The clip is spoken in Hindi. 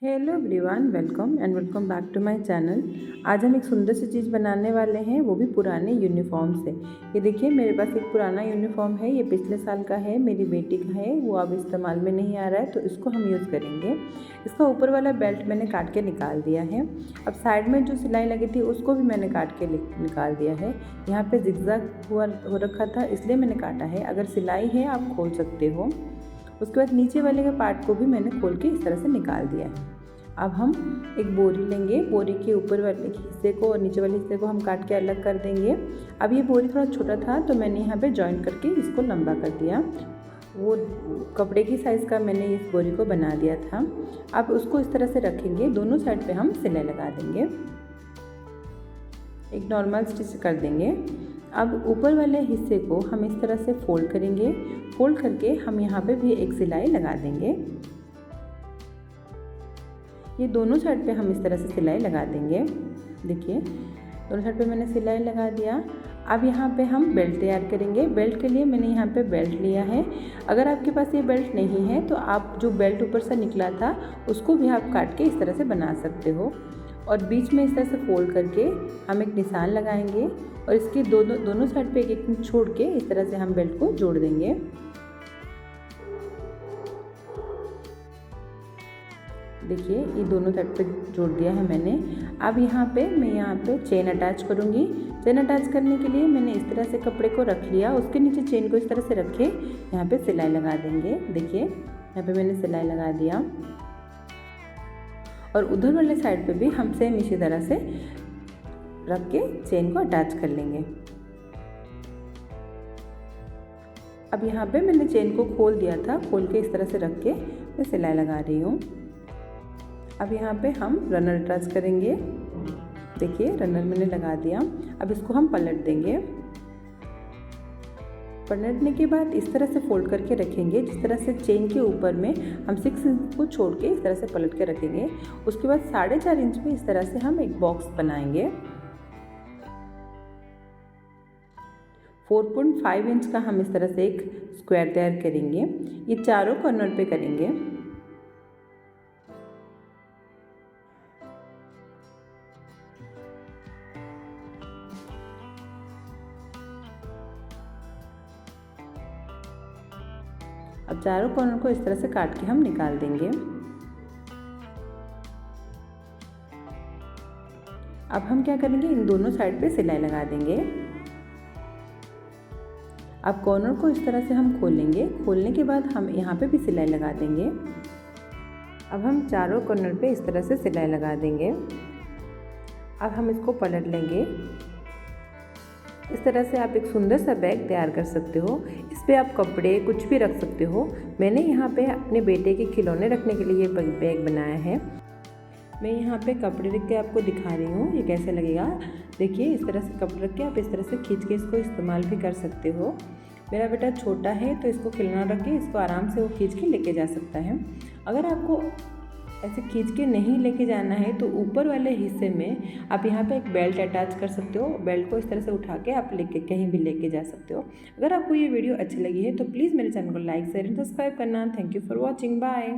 Hello everyone, welcome back to my channel. आज हम एक सुंदर सी चीज़ बनाने वाले हैं, वो भी पुराने यूनिफॉर्म से। ये देखिए, मेरे पास एक पुराना यूनिफॉर्म है। ये पिछले साल का है, मेरी बेटी का है। वो अब इस्तेमाल में नहीं आ रहा है, तो इसको हम यूज़ करेंगे। इसका ऊपर वाला बेल्ट मैंने काट के निकाल दिया है। अब साइड में जो सिलाई लगी थी उसको भी मैंने काट के निकाल दिया है। यहाँ पर जिगजैग हो रखा था, इसलिए मैंने काटा है। अगर सिलाई है आप खोल सकते हो। उसके बाद नीचे वाले के पार्ट को भी मैंने खोल के इस तरह से निकाल दिया है। अब हम एक बोरी लेंगे। बोरी के ऊपर वाले हिस्से को और नीचे वाले हिस्से को हम काट के अलग कर देंगे। अब ये बोरी थोड़ा छोटा था, तो मैंने यहाँ पे जॉइन करके इसको लंबा कर दिया। वो कपड़े की साइज़ का मैंने इस बोरी को बना दिया था। अब उसको इस तरह से रखेंगे, दोनों साइड पे हम सिलाई लगा देंगे। एक नॉर्मल स्टिच कर देंगे। अब ऊपर वाले हिस्से को हम इस तरह से फोल्ड करेंगे। फोल्ड करके हम यहाँ पे भी एक सिलाई लगा देंगे। ये दोनों साइड पे हम इस तरह से सिलाई लगा देंगे। देखिए, दोनों साइड पे मैंने सिलाई लगा दिया। अब यहाँ पे हम बेल्ट तैयार करेंगे। बेल्ट के लिए मैंने यहाँ पे बेल्ट लिया है। अगर आपके पास ये बेल्ट नहीं है तो आप जो बेल्ट ऊपर से निकला था उसको भी आप काट के इस तरह से बना सकते हो। और बीच में इस तरह से फोल्ड करके हम एक निशान लगाएंगे और इसके दोनों साइड पे एक एक छोड़ के इस तरह से हम बेल्ट को जोड़ देंगे। देखिए, ये दोनों साइड पे जोड़ दिया है मैंने। अब मैं यहाँ पे चेन अटैच करूँगी। चेन अटैच करने के लिए मैंने इस तरह से कपड़े को रख लिया, उसके नीचे चेन को इस तरह से रखे यहाँ पे सिलाई लगा देंगे। देखिए, यहाँ पे मैंने सिलाई लगा दिया और उधर वाले साइड पे भी हम सेम इसी तरह से रख के चेन को अटैच कर लेंगे। अब यहाँ पे मैंने चेन को खोल दिया था, खोल के इस तरह से रख के मैं सिलाई लगा रही हूँ। अब यहाँ पे हम रनर अटैच करेंगे। देखिए, रनर मैंने लगा दिया। अब इसको हम पलट देंगे। पलटने के बाद इस तरह से फोल्ड करके रखेंगे, जिस तरह से चेन के ऊपर में हम 6 इंच को छोड़ के इस तरह से पलट के रखेंगे। उसके बाद 4.5 इंच पे इस तरह से हम एक बॉक्स बनाएंगे। 4.5 इंच का हम इस तरह से एक स्क्वायर तैयार करेंगे। ये चारों कॉर्नर पे करेंगे। अब चारों कॉर्नर को इस तरह से काट के हम निकाल देंगे। अब हम क्या करेंगे, इन दोनों साइड पे सिलाई लगा देंगे। अब कॉर्नर को इस तरह से हम खोलेंगे। खोलने के बाद हम यहाँ पे भी सिलाई लगा देंगे। अब हम चारों कॉर्नर पे इस तरह से सिलाई लगा देंगे। अब हम इसको पलट लेंगे। इस तरह से आप एक सुंदर सा बैग तैयार कर सकते हो। इस पे आप कपड़े कुछ भी रख सकते हो। मैंने यहाँ पे अपने बेटे के खिलौने रखने के लिए बैग बनाया है। मैं यहाँ पे कपड़े रख के आपको दिखा रही हूँ ये कैसे लगेगा। देखिए, इस तरह से कपड़े रख के आप इस तरह से खींच के इसको इस्तेमाल भी कर सकते हो। मेरा बेटा छोटा है तो इसको खिलौना रख के इसको आराम से वो खींच के लेके जा सकता है। अगर आपको ऐसे खींच के नहीं लेके जाना है तो ऊपर वाले हिस्से में आप यहाँ पे एक बेल्ट अटैच कर सकते हो। बेल्ट को इस तरह से उठा के आप लेके कहीं भी लेके जा सकते हो। अगर आपको ये वीडियो अच्छी लगी है तो प्लीज़ मेरे चैनल को लाइक शेयर एंड सब्सक्राइब करना। Thank you for watching. Bye.